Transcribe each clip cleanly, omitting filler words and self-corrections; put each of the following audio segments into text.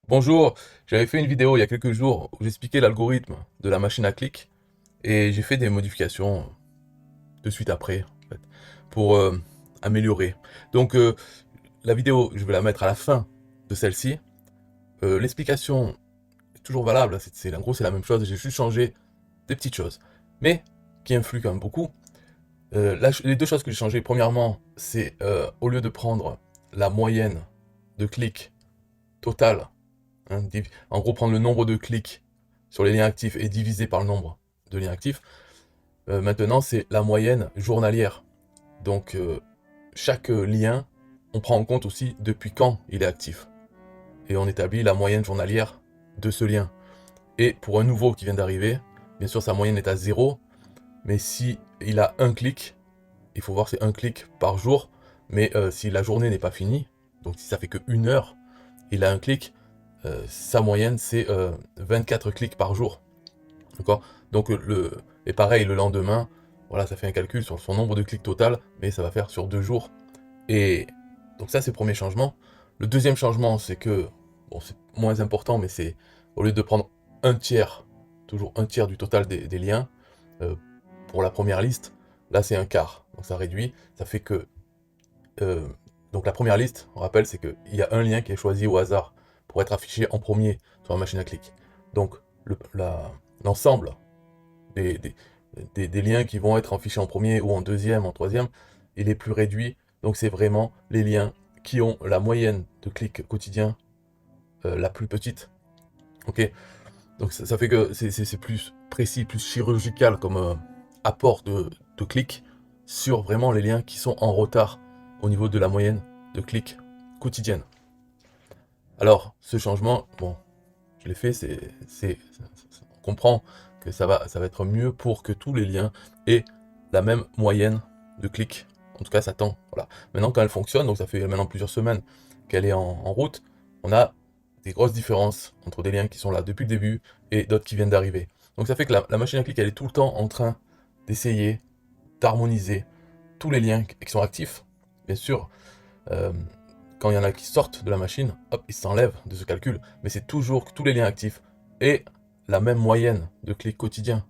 Bonjour, j'avais fait une vidéo il y a quelques jours où j'expliquais l'algorithme de la machine à clic et j'ai fait des modifications de suite après en fait, pour améliorer. Donc la vidéo, je vais la mettre à la fin de celle-ci. L'explication est toujours valable, en gros c'est la même chose, j'ai juste changé des petites choses, mais qui influent quand même beaucoup. Les deux choses que j'ai changées, premièrement, c'est au lieu de prendre la moyenne de clics totale. Hein, en gros, prendre le nombre de clics sur les liens actifs et diviser par le nombre de liens actifs. Maintenant, c'est la moyenne journalière. Donc, chaque lien, on prend en compte aussi depuis quand il est actif. Et on établit la moyenne journalière de ce lien. Et pour un nouveau qui vient d'arriver, bien sûr, sa moyenne est à 0. Mais si il a un clic, il faut voir c'est un clic par jour. Mais si la journée n'est pas finie, donc si ça fait que 1 heure, il a un clic, sa moyenne c'est 24 clics par jour. D'accord. Donc et pareil le lendemain, voilà, ça fait un calcul sur son nombre de clics total, mais ça va faire sur 2 jours. Et donc ça c'est le premier changement. Le deuxième changement c'est que, bon c'est moins important, mais c'est au lieu de prendre un tiers, toujours un tiers du total des liens, euh, pour la première liste, là c'est un quart. Donc ça réduit, ça fait que euh, donc la première liste, on rappelle, c'est qu'il y a un lien qui est choisi au hasard pour être affiché en premier sur la machine à clic. Donc l'ensemble des, des, des liens qui vont être affichés en premier ou en deuxième, en troisième, il est plus réduit. Donc c'est vraiment les liens qui ont la moyenne de clics quotidiens la plus petite. Ok. Donc ça fait que c'est plus précis, plus chirurgical comme apport de clics sur vraiment les liens qui sont en retard au niveau de la moyenne de clics quotidienne. Alors, ce changement, bon, je l'ai fait, on comprend que ça va être mieux pour que tous les liens aient la même moyenne de clics. En tout cas, ça tend. Voilà. Maintenant, quand elle fonctionne, donc ça fait maintenant plusieurs semaines qu'elle est en route, on a des grosses différences entre des liens qui sont là depuis le début et d'autres qui viennent d'arriver. Donc ça fait que la machine à clics, elle est tout le temps en train d'essayer d'harmoniser tous les liens qui sont actifs. Bien sûr, euh, quand il y en a qui sortent de la machine, hop, ils s'enlèvent de ce calcul. Mais c'est toujours que tous les liens actifs aient la même moyenne de clics quotidiens.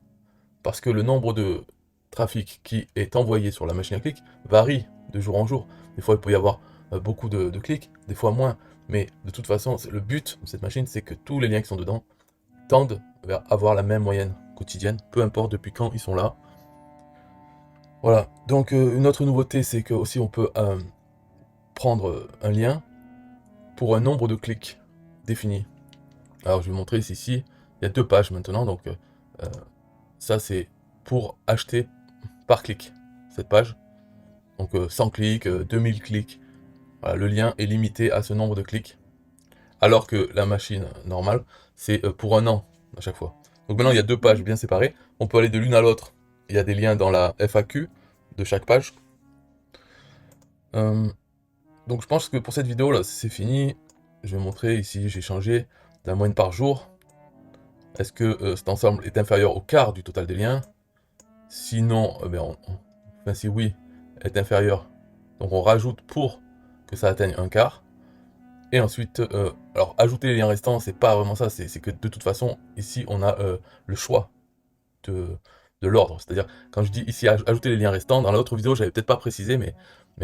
Parce que le nombre de trafic qui est envoyé sur la machine à clics varie de jour en jour. Des fois, il peut y avoir beaucoup de clics, des fois moins. Mais de toute façon, le but de cette machine, c'est que tous les liens qui sont dedans tendent vers avoir la même moyenne quotidienne, peu importe depuis quand ils sont là. Voilà. Donc, une autre nouveauté, c'est que aussi on peut prendre un lien pour un nombre de clics défini. Alors, je vais vous montrer ici. Il y a 2 pages maintenant, donc euh, ça c'est pour acheter par clic, cette page. Donc 100 clics, 2000 clics. Voilà, le lien est limité à ce nombre de clics. Alors que la machine normale, c'est pour un an à chaque fois. Donc maintenant, il y a 2 pages bien séparées. On peut aller de l'une à l'autre. Il y a des liens dans la FAQ de chaque page. Euh, donc je pense que pour cette vidéo là, c'est fini. Je vais montrer ici, j'ai changé la moyenne par jour. Est-ce que cet ensemble est inférieur au quart du total des liens? Sinon, enfin si oui, est inférieur, donc on rajoute pour que ça atteigne un quart. Et ensuite, alors ajouter les liens restants, c'est pas vraiment ça, c'est que de toute façon, ici on a le choix de, de l'ordre. C'est-à-dire, quand je dis ici ajouter les liens restants, dans l'autre vidéo, j'avais peut-être pas précisé, mais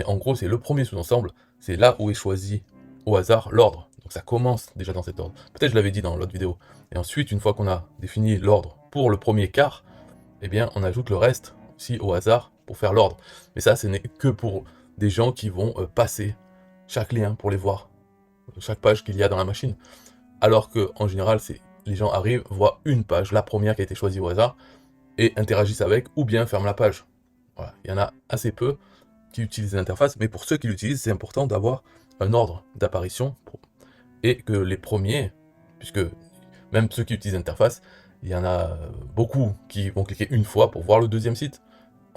en gros, c'est le premier sous-ensemble, c'est là où est choisi au hasard l'ordre. Donc ça commence déjà dans cet ordre. Peut-être je l'avais dit dans l'autre vidéo. Et ensuite, une fois qu'on a défini l'ordre pour le premier quart, eh bien, on ajoute le reste aussi au hasard pour faire l'ordre. Mais ça, ce n'est que pour des gens qui vont passer chaque lien pour les voir, chaque page qu'il y a dans la machine. Alors que en général, c'est les gens arrivent, voient une page, la première qui a été choisie au hasard, et interagissent avec, ou bien ferment la page. Voilà. Il y en a assez peu qui utilisent l'interface, mais pour ceux qui l'utilisent, c'est important d'avoir un ordre d'apparition, et que les premiers, puisque même ceux qui utilisent l'interface, il y en a beaucoup qui vont cliquer une fois pour voir le deuxième site,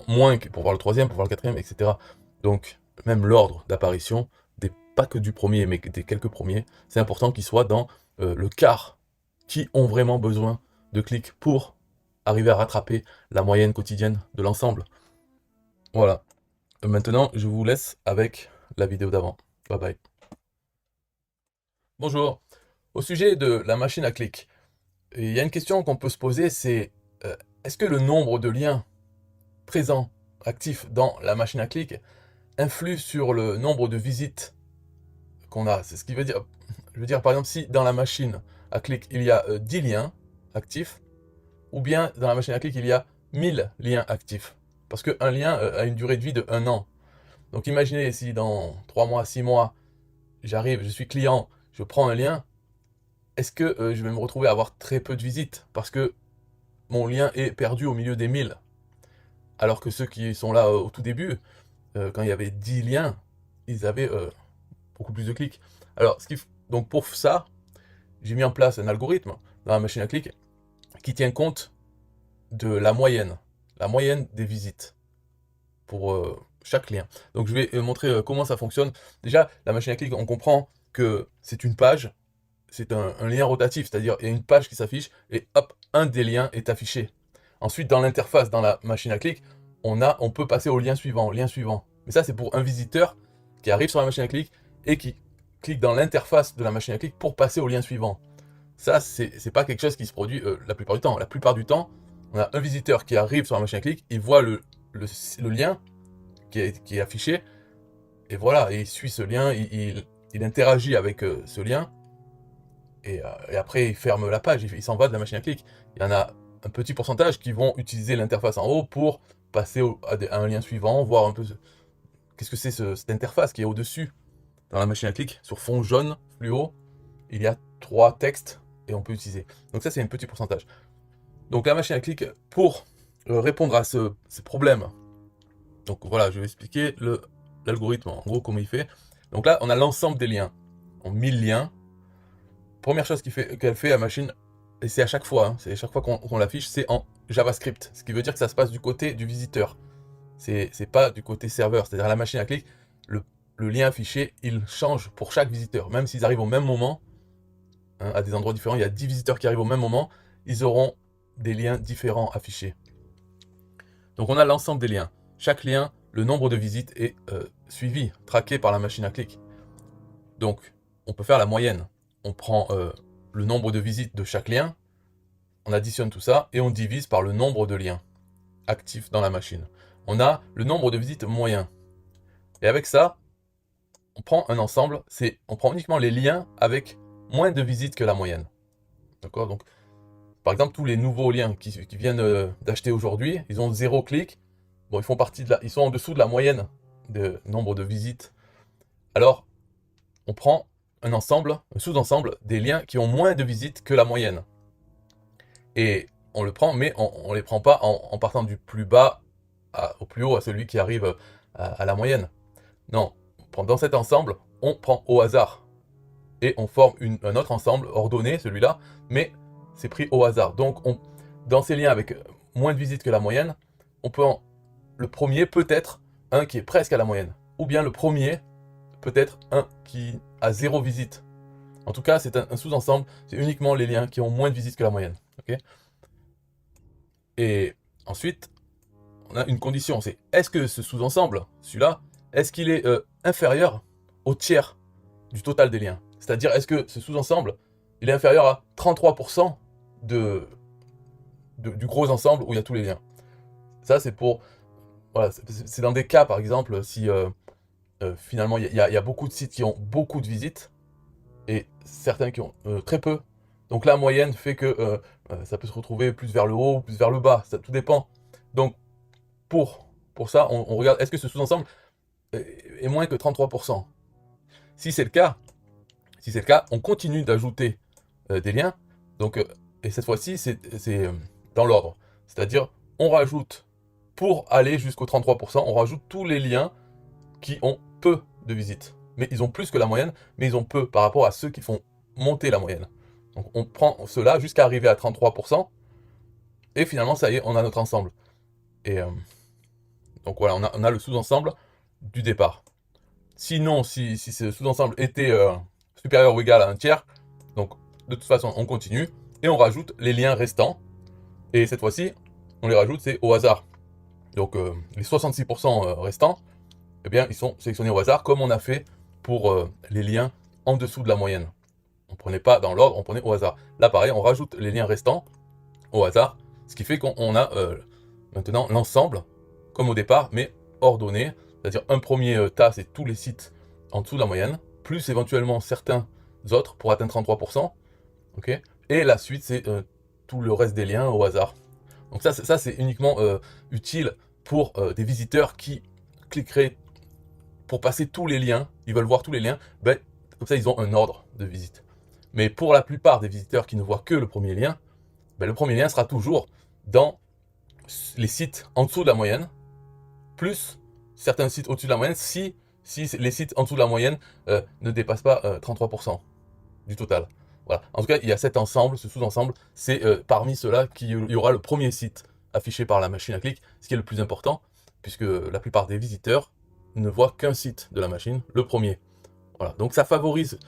moins que pour voir le troisième, pour voir le quatrième, etc. Donc, même l'ordre d'apparition, pas que du premier, mais des quelques premiers, c'est important qu'il soit dans le quart qui ont vraiment besoin de clics pour arriver à rattraper la moyenne quotidienne de l'ensemble. Voilà. Maintenant, je vous laisse avec la vidéo d'avant. Bye bye. Bonjour. Au sujet de la machine à clic, il y a une question qu'on peut se poser, c'est est-ce que le nombre de liens présents, actifs dans la machine à clic, influe sur le nombre de visites qu'on a? C'est ce qui veut dire, je veux dire par exemple, si dans la machine à clic il y a 10 liens actifs, ou bien dans la machine à clic il y a 1000 liens actifs. Parce qu'un lien a une durée de vie de 1 an. Donc imaginez si dans 3 mois, 6 mois, j'arrive, je suis client, je prends un lien, est-ce que je vais me retrouver à avoir très peu de visites parce que mon lien est perdu au milieu des 1000? Alors que ceux qui sont là au tout début, quand il y avait 10 liens, ils avaient beaucoup plus de clics. Alors, donc pour ça, j'ai mis en place un algorithme dans la machine à clics qui tient compte de la moyenne des visites pour chaque lien. Donc je vais montrer comment ça fonctionne. Déjà, la machine à clics, on comprend que c'est une page, c'est un lien rotatif, c'est-à-dire il y a une page qui s'affiche et hop, un des liens est affiché. Ensuite, dans l'interface, dans la machine à clics, on peut passer au lien suivant, Mais ça, c'est pour un visiteur qui arrive sur la machine à clics et qui clique dans l'interface de la machine à clics pour passer au lien suivant. Ça, c'est pas quelque chose qui se produit la plupart du temps. La plupart du temps, on a un visiteur qui arrive sur la machine à clics, il voit le lien qui est affiché, et voilà, et il suit ce lien, il interagit avec ce lien, et après il ferme la page, il s'en va de la machine à clics. Il y en a un petit pourcentage qui vont utiliser l'interface en haut pour passer à un lien suivant, voir un peu qu'est-ce que c'est cette interface qui est au-dessus. Dans la machine à clics, sur fond jaune fluo, il y a 3 textes et on peut utiliser. Donc ça, c'est un petit pourcentage. Donc la machine à clics, pour répondre à ce problème, donc voilà, je vais expliquer l'algorithme, en gros, comment il fait. Donc là, on a l'ensemble des liens, en 1000 liens. Première chose qu'elle fait la machine, et c'est à chaque fois, c'est à chaque fois qu'on l'affiche, c'est en JavaScript, ce qui veut dire que ça se passe du côté du visiteur. C'est pas du côté serveur, c'est-à-dire la machine à clics, le lien affiché, il change pour chaque visiteur, même s'ils arrivent au même moment, hein, à des endroits différents, il y a 10 visiteurs qui arrivent au même moment, ils auront des liens différents affichés. Donc on a l'ensemble des liens. Chaque lien, le nombre de visites est suivi, traqué par la machine à clics. Donc on peut faire la moyenne. On prend le nombre de visites de chaque lien, on additionne tout ça et on divise par le nombre de liens actifs dans la machine. On a le nombre de visites moyen. Et avec ça, on prend un ensemble, on prend uniquement les liens avec moins de visites que la moyenne. D'accord? Donc, par exemple, tous les nouveaux liens qui viennent d'acheter aujourd'hui, ils ont 0 clic. Bon, ils sont en dessous de la moyenne de nombre de visites. Alors, on prend un sous-ensemble des liens qui ont moins de visites que la moyenne. Et on le prend, mais on les prend pas en partant du plus bas au plus haut, à celui qui arrive à la moyenne. Non, dans cet ensemble, on prend au hasard. Et on forme un autre ensemble ordonné, celui-là, mais c'est pris au hasard. Donc, dans ces liens avec moins de visites que la moyenne, le premier peut être un qui est presque à la moyenne. Ou bien le premier peut être un qui a 0 visite. En tout cas, c'est un sous-ensemble, c'est uniquement les liens qui ont moins de visites que la moyenne. Okay? Et ensuite, on a une condition, c'est est-ce que ce sous-ensemble, celui-là, est-ce qu'il est inférieur au tiers du total des liens? C'est-à-dire, est-ce que ce sous-ensemble, il est inférieur à 33% du gros ensemble où il y a tous les liens? Ça, c'est pour... Voilà, c'est dans des cas, par exemple, si finalement, il y a beaucoup de sites qui ont beaucoup de visites, et certains qui ont très peu. Donc la moyenne fait que ça peut se retrouver plus vers le haut ou plus vers le bas, ça tout dépend. Donc pour ça, on regarde, est-ce que ce sous-ensemble est moins que 33%? Si c'est le cas, on continue d'ajouter des liens. Donc, et cette fois-ci, c'est dans l'ordre. C'est-à-dire, on rajoute, pour aller jusqu'au 33%, on rajoute tous les liens qui ont peu de visites. Mais ils ont plus que la moyenne, mais ils ont peu par rapport à ceux qui font monter la moyenne. Donc on prend cela jusqu'à arriver à 33%, et finalement, ça y est, on a notre ensemble. Et donc voilà, on a le sous-ensemble du départ. Sinon, si ce sous-ensemble était supérieur ou égal à un tiers, donc de toute façon, on continue, et on rajoute les liens restants, et cette fois-ci, on les rajoute, c'est au hasard. Donc les 66% restants, eh bien, ils sont sélectionnés au hasard, comme on a fait pour les liens en dessous de la moyenne. On prenait pas dans l'ordre, on prenait au hasard. Là, pareil, on rajoute les liens restants au hasard, ce qui fait qu'on a maintenant l'ensemble, comme au départ, mais ordonné. C'est-à-dire un premier tas, c'est tous les sites en dessous de la moyenne, plus éventuellement certains autres pour atteindre 33%. Okay, et la suite, c'est tout le reste des liens au hasard. Donc ça c'est uniquement utile pour des visiteurs qui cliqueraient pour passer tous les liens, ils veulent voir tous les liens, ben, comme ça ils ont un ordre de visite. Mais pour la plupart des visiteurs qui ne voient que le premier lien, ben, le premier lien sera toujours dans les sites en dessous de la moyenne, plus certains sites au-dessus de la moyenne, si les sites en dessous de la moyenne ne dépassent pas 33% du total. Voilà. En tout cas, il y a cet ensemble, ce sous-ensemble, c'est parmi ceux-là qu'il y aura le premier site affiché par la machine à clic, ce qui est le plus important, puisque la plupart des visiteurs ne voient qu'un site de la machine, le premier. Voilà. Donc ça favorise.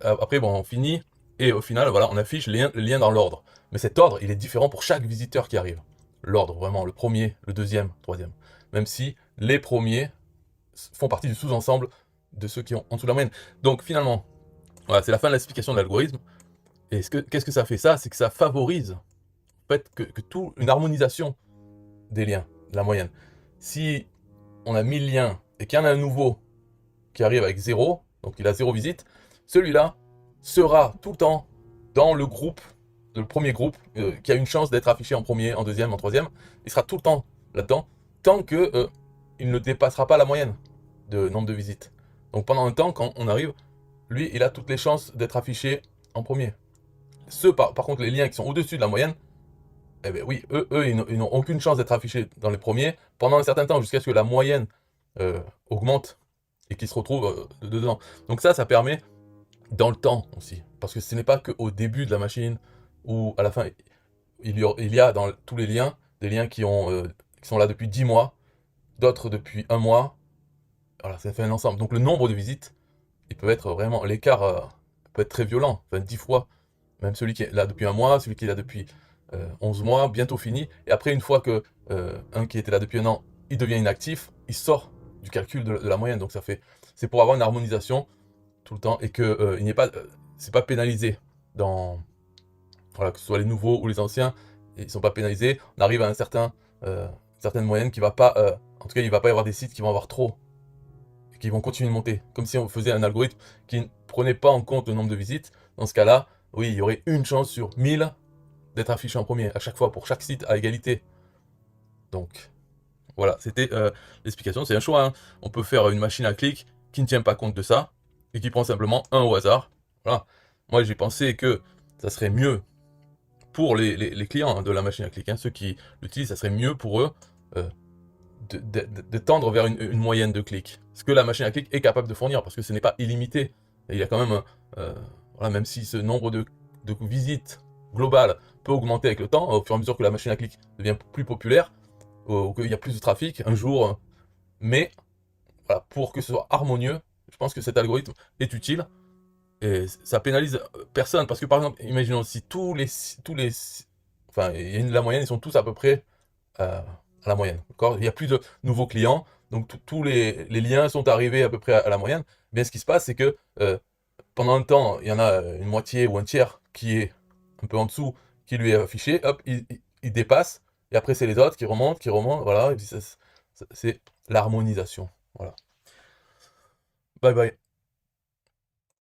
Après, bon, on finit, et au final, voilà, on affiche les liens dans l'ordre. Mais cet ordre, il est différent pour chaque visiteur qui arrive. L'ordre, vraiment, le premier, le deuxième, troisième. Même si les premiers font partie du sous-ensemble de ceux qui ont en dessous de la moyenne. Donc finalement, voilà, c'est la fin de l'explication de l'algorithme. Et qu'est-ce que ça fait ça? C'est que ça favorise en fait, que tout, une harmonisation des liens, de la moyenne. Si on a 1000 liens et qu'il y en a un nouveau qui arrive avec 0, donc il a 0 visite, celui-là sera tout le temps dans le groupe, le premier groupe, qui a une chance d'être affiché en premier, en deuxième, en troisième. Il sera tout le temps là-dedans, tant que il ne dépassera pas la moyenne de nombre de visites. Donc pendant un temps, quand on arrive, lui, il a toutes les chances d'être affiché en premier. Ceux, par contre, les liens qui sont au-dessus de la moyenne, eh bien oui, eux ils n'ont aucune chance d'être affichés dans les premiers pendant un certain temps, jusqu'à ce que la moyenne augmente et qu'ils se retrouvent dedans. Donc ça permet dans le temps aussi, parce que ce n'est pas qu'au début de la machine ou à la fin, il y a dans tous les liens, des liens qui sont là depuis 10 mois, d'autres depuis 1 mois, voilà, ça fait un ensemble. Donc le nombre de visites, il peut être vraiment, l'écart peut être très violent, enfin 10 fois. Même celui qui est là depuis 1 mois, celui qui est là depuis 11 mois, bientôt fini. Et après, une fois que un qui était là depuis 1 an, il devient inactif, il sort du calcul de la moyenne. Donc ça fait, c'est pour avoir une harmonisation tout le temps et que il n'y ait pas, c'est pas pénalisé dans, voilà, que ce soit les nouveaux ou les anciens, ils sont pas pénalisés. On arrive à un certaine moyenne qui va pas, en tout cas, il va pas y avoir des sites qui vont avoir trop, et qui vont continuer de monter. Comme si on faisait un algorithme qui ne prenait pas en compte le nombre de visites. Dans ce cas-là, oui, il y aurait une chance sur 1000 d'être affiché en premier, à chaque fois, pour chaque site à égalité. Donc, voilà, c'était l'explication. C'est un choix, hein. On peut faire une machine à clic qui ne tient pas compte de ça, et qui prend simplement un au hasard. Voilà. Moi, j'ai pensé que ça serait mieux pour les clients hein, de la machine à clic, hein, ceux qui l'utilisent, ça serait mieux pour eux de tendre vers une moyenne de clics. Ce que la machine à clic est capable de fournir, parce que ce n'est pas illimité. Et il y a quand même, voilà, même si ce nombre de visites globales peut augmenter avec le temps, au fur et à mesure que la machine à clic devient plus populaire, ou qu'il y a plus de trafic un jour, mais voilà, pour que ce soit harmonieux, je pense que cet algorithme est utile, et ça pénalise personne, parce que par exemple, imaginons si enfin, la moyenne, ils sont tous à peu près à la moyenne, d'accord? Il n'y a plus de nouveaux clients, donc tous les liens sont arrivés à peu près à la moyenne. Bien, ce qui se passe, c'est que pendant un temps, il y en a une moitié ou un tiers qui est un peu en dessous, qui lui est affiché, hop, il dépasse, et après c'est les autres qui remontent, voilà, et puis c'est l'harmonisation, voilà. Bye bye.